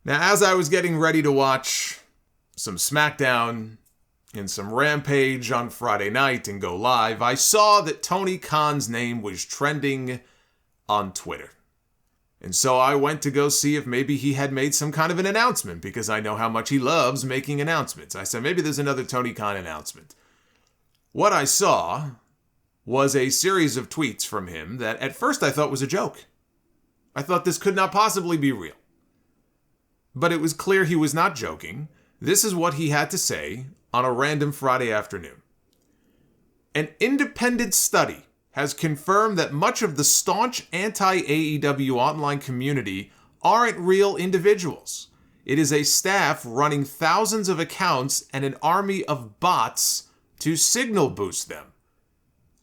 Now, as I was getting ready to watch some SmackDown and some Rampage on Friday night and go live, I saw that Tony Khan's name was trending on Twitter. And so I went to go see if maybe he had made some kind of an announcement, because I know how much he loves making announcements. I said, maybe there's another Tony Khan announcement. What I saw was a series of tweets from him that at first I thought was a joke. I thought this could not possibly be real. But it was clear he was not joking. This is what he had to say on a random Friday afternoon. An independent study has confirmed that much of the staunch anti-AEW online community aren't real individuals. It is a staff running thousands of accounts and an army of bots to signal boost them.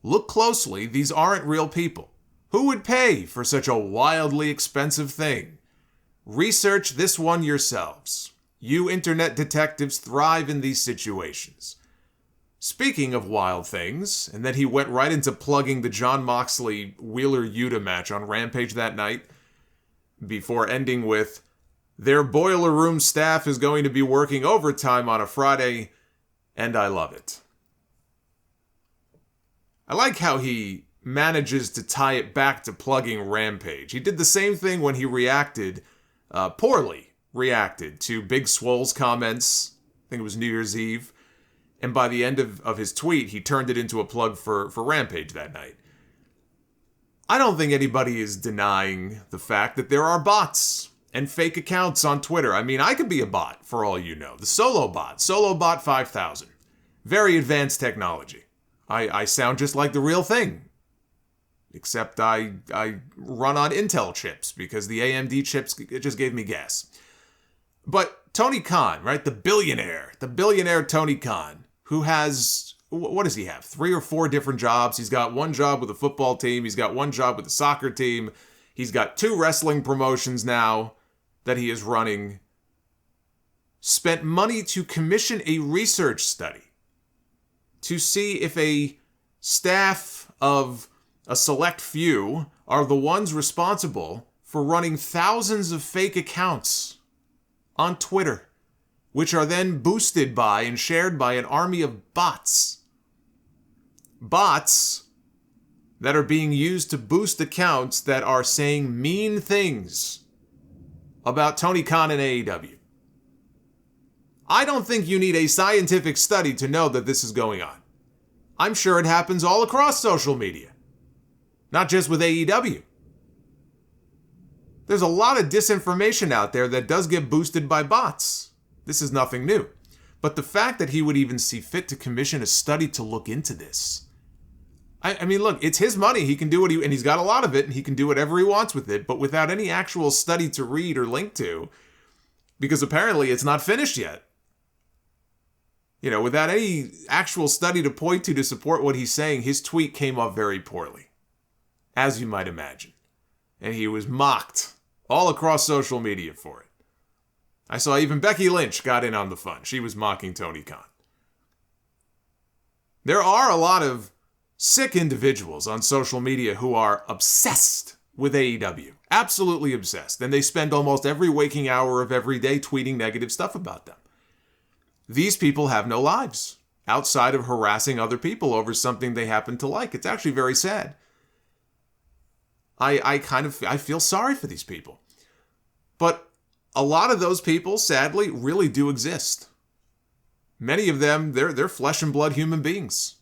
Look closely, these aren't real people. Who would pay for such a wildly expensive thing? Research this one yourselves. You internet detectives thrive in these situations. Speaking of wild things, and then he went right into plugging the Jon Moxley Wheeler Yuta match on Rampage that night, before ending with, their boiler room staff is going to be working overtime on a Friday, and I love it. I like how he manages to tie it back to plugging Rampage. He did the same thing when he poorly reacted to Big Swole's comments. I think it was New Year's Eve. And by the end of his tweet, he turned it into a plug for Rampage that night. I don't think anybody is denying the fact that there are bots and fake accounts on Twitter. I mean, I could be a bot, for all you know. The Solobot 5000. Very advanced technology. I sound just like the real thing. Except I run on Intel chips, because the AMD chips just gave me gas. But Tony Khan, right? The billionaire Tony Khan, who has, what does he have? 3 or 4 different jobs. He's got one job with a football team. He's got one job with a soccer team. He's got 2 wrestling promotions now that he is running. Spent money to commission a research study to see if a staff of a select few are the ones responsible for running thousands of fake accounts on Twitter, which are then boosted by and shared by an army of bots. Bots that are being used to boost accounts that are saying mean things about Tony Khan and AEW. I don't think you need a scientific study to know that this is going on. I'm sure it happens all across social media, not just with AEW. There's a lot of disinformation out there that does get boosted by bots. This is nothing new. But the fact that he would even see fit to commission a study to look into this. I mean, look, it's his money. He can do and he's got a lot of it, and he can do whatever he wants with it, but without any actual study to read or link to, because apparently it's not finished yet. You know, without any actual study to point to support what he's saying, his tweet came off very poorly, as you might imagine. And he was mocked all across social media for it. I saw even Becky Lynch got in on the fun. She was mocking Tony Khan. There are a lot of sick individuals on social media who are obsessed with AEW. Absolutely obsessed. And they spend almost every waking hour of every day tweeting negative stuff about them. These people have no lives outside of harassing other people over something they happen to like. It's actually very sad. I feel sorry for these people. But a lot of those people, sadly, really do exist. Many of them, they're flesh and blood human beings.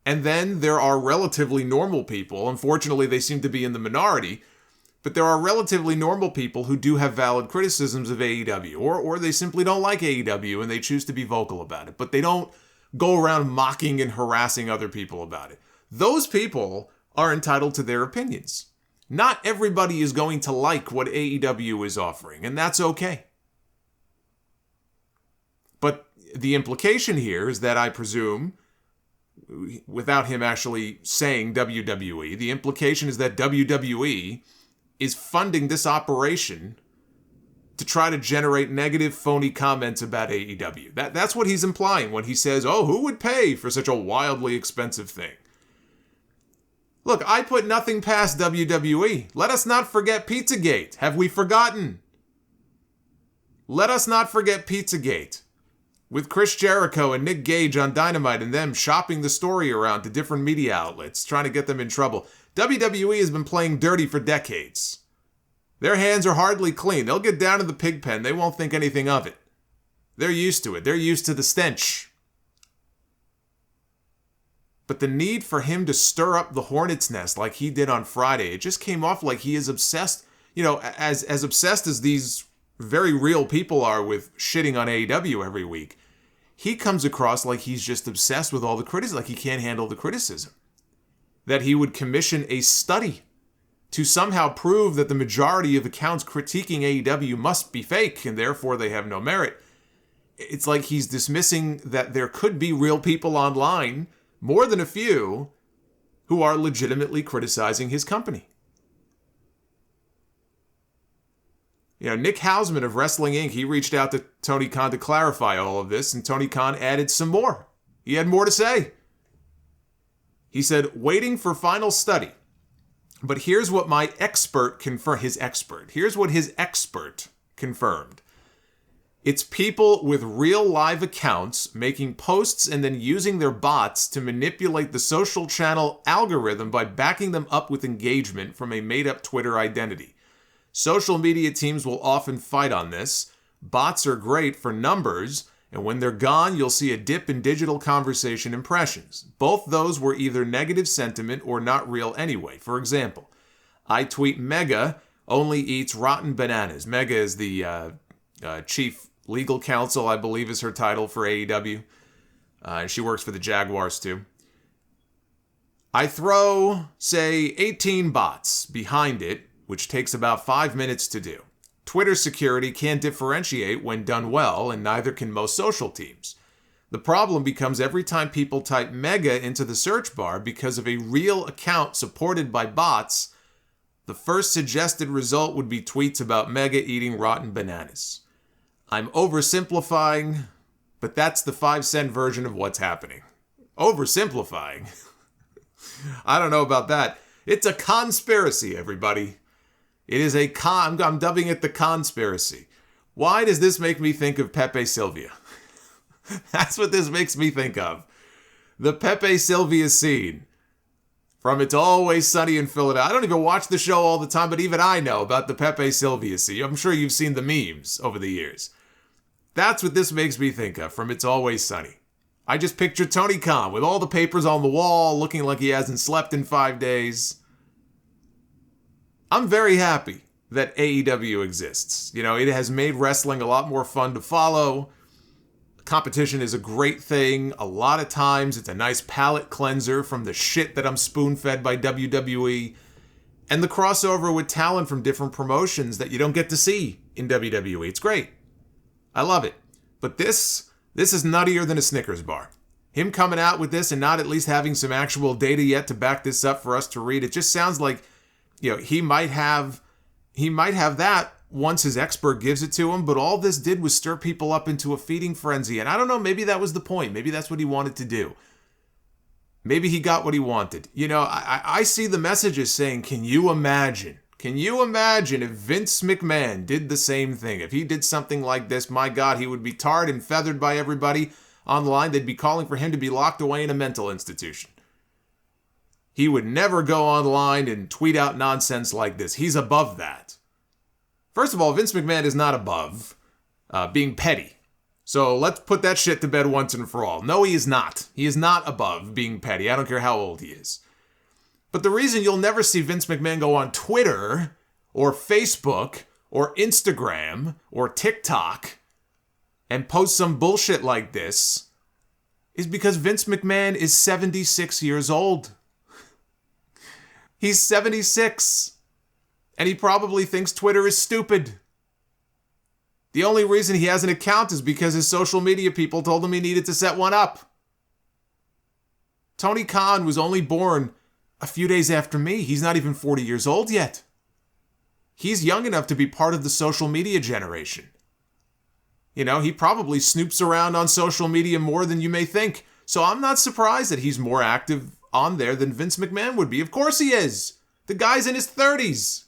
And then there are relatively normal people. Unfortunately, they seem to be in the minority. But there are relatively normal people who do have valid criticisms of AEW. Or they simply don't like AEW and they choose to be vocal about it. But they don't go around mocking and harassing other people about it. Those people are entitled to their opinions. Not everybody is going to like what AEW is offering, and that's okay. But the implication here is that I presume, without him actually saying WWE, the implication is that WWE is funding this operation to try to generate negative, phony comments about AEW. That's what he's implying when he says, oh, who would pay for such a wildly expensive thing? Look, I put nothing past WWE. Let us not forget Pizzagate. Have we forgotten? Let us not forget Pizzagate, with Chris Jericho and Nick Gage on Dynamite and them shopping the story around to different media outlets, trying to get them in trouble. WWE has been playing dirty for decades. Their hands are hardly clean. They'll get down to the pig pen. They won't think anything of it. They're used to it. They're used to the stench. But the need for him to stir up the hornet's nest like he did on Friday, it just came off like he is obsessed, as obsessed as these very real people are with shitting on AEW every week. He comes across like he's just obsessed with all the criticism, like he can't handle the criticism. That he would commission a study to somehow prove that the majority of accounts critiquing AEW must be fake and therefore they have no merit. It's like he's dismissing that there could be real people online, more than a few, who are legitimately criticizing his company. Nick Hausman of Wrestling Inc., he reached out to Tony Khan to clarify all of this, and Tony Khan added some more. He had more to say. He said, waiting for final study. But here's what my expert confirmed. Here's what his expert confirmed. It's people with real live accounts making posts and then using their bots to manipulate the social channel algorithm by backing them up with engagement from a made-up Twitter identity. Social media teams will often fight on this. Bots are great for numbers, and when they're gone, you'll see a dip in digital conversation impressions. Both those were either negative sentiment or not real anyway. For example, I tweet Mega only eats rotten bananas. Mega is the chief legal counsel, I believe is her title for AEW. And she works for the Jaguars too. I throw, say, 18 bots behind it, which takes about 5 minutes to do. Twitter security can't differentiate when done well, and neither can most social teams. The problem becomes every time people type Mega into the search bar because of a real account supported by bots, the first suggested result would be tweets about Mega eating rotten bananas. I'm oversimplifying, but that's the 5-cent version of what's happening. Oversimplifying? I don't know about that. It's a conspiracy, everybody. It is I'm dubbing it the conspiracy. Why does this make me think of Pepe Sylvia? That's what this makes me think of. The Pepe Sylvia scene from It's Always Sunny in Philadelphia. I don't even watch the show all the time, but even I know about the Pepe Sylvia scene. I'm sure you've seen the memes over the years. That's what this makes me think of from It's Always Sunny. I just picture Tony Khan with all the papers on the wall, looking like he hasn't slept in 5 days. I'm very happy that AEW exists. It has made wrestling a lot more fun to follow. Competition is a great thing. A lot of times it's a nice palate cleanser from the shit that I'm spoon-fed by WWE. And the crossover with talent from different promotions that you don't get to see in WWE. It's great. I love it. But this is nuttier than a Snickers bar. Him coming out with this and not at least having some actual data yet to back this up for us to read, it just sounds like he might have that once his expert gives it to him, but all this did was stir people up into a feeding frenzy. And I don't know, maybe that was the point. Maybe that's what he wanted to do. Maybe he got what he wanted. I see the messages saying, can you imagine if Vince McMahon did the same thing? If he did something like this, my God, he would be tarred and feathered by everybody online. They'd be calling for him to be locked away in a mental institution. He would never go online and tweet out nonsense like this. He's above that. First of all, Vince McMahon is not above being petty. So let's put that shit to bed once and for all. No, he is not. He is not above being petty. I don't care how old he is. But the reason you'll never see Vince McMahon go on Twitter or Facebook or Instagram or TikTok and post some bullshit like this is because Vince McMahon is 76 years old. He's 76, and he probably thinks Twitter is stupid. The only reason he has an account is because his social media people told him he needed to set one up. Tony Khan was only born a few days after me. He's not even 40 years old yet. He's young enough to be part of the social media generation. He probably snoops around on social media more than you may think. So I'm not surprised that he's more active on there than Vince McMahon would be. Of course he is. The guy's in his 30s.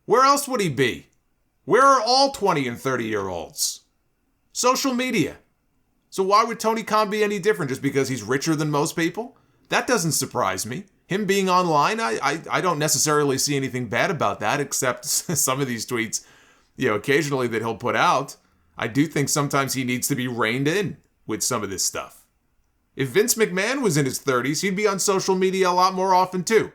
Where else would he be? Where are all 20 and 30-year-olds? Social media. So why would Tony Khan be any different just because he's richer than most people? That doesn't surprise me. Him being online, I don't necessarily see anything bad about that, except some of these tweets, occasionally that he'll put out. I do think sometimes he needs to be reined in with some of this stuff. If Vince McMahon was in his 30s, he'd be on social media a lot more often too.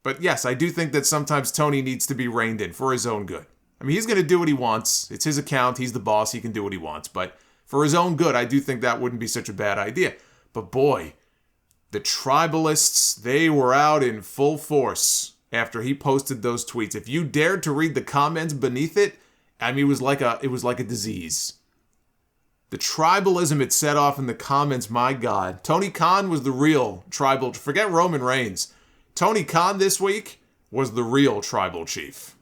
But yes, I do think that sometimes Tony needs to be reined in for his own good. I mean, he's going to do what he wants. It's his account. He's the boss. He can do what he wants. But for his own good, I do think that wouldn't be such a bad idea. But boy, the tribalists, they were out in full force after he posted those tweets. If you dared to read the comments beneath it, I mean, it was like a disease. The tribalism it set off in the comments, my God. Tony Khan was the real tribal. Forget Roman Reigns. Tony Khan this week was the real tribal chief.